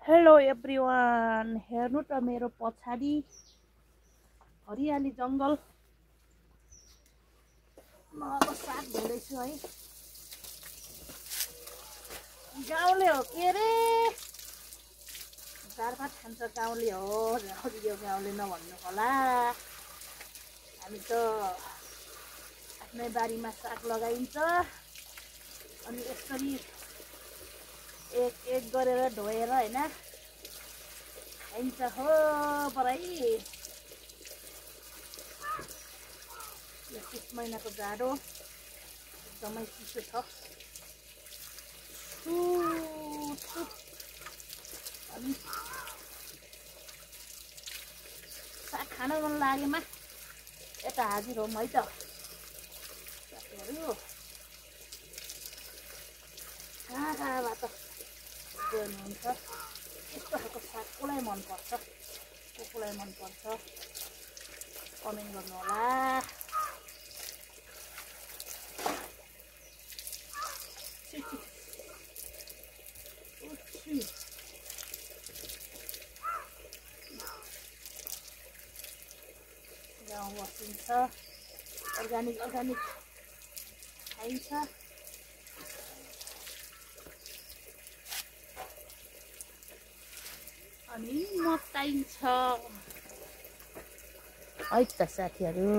Hello everyone, हेर्नु त मेरो पछाडि हरियाली जङ्गल म अब साग धुँदैछु है। गाउँले हो के रे, दारभात खान्छ गाउँले हो। यो गाउँले नभन्नु होला, हामी त आफ्नै बारीमा साग लगाइन्छ अनि यसरी एक एक गरेर धोएर हैन खाइन्छ हो बराई। यो 6 महिनाको जाडो एकदमै चिसो छ। अनि साग खान मन लागेमा यता हाजिर होम है त साथीहरू। कहाँबाट गर्नुहुन्छ यस्तो खालको साग कसलाई मनपर्छ, कसलाई मनपर्छ कमेन्ट गर्नु होला। गाउँ बसिन्छ, अर्ग्यानिक खाइन्छ। अनि मताइन्छ है त साथीहरू।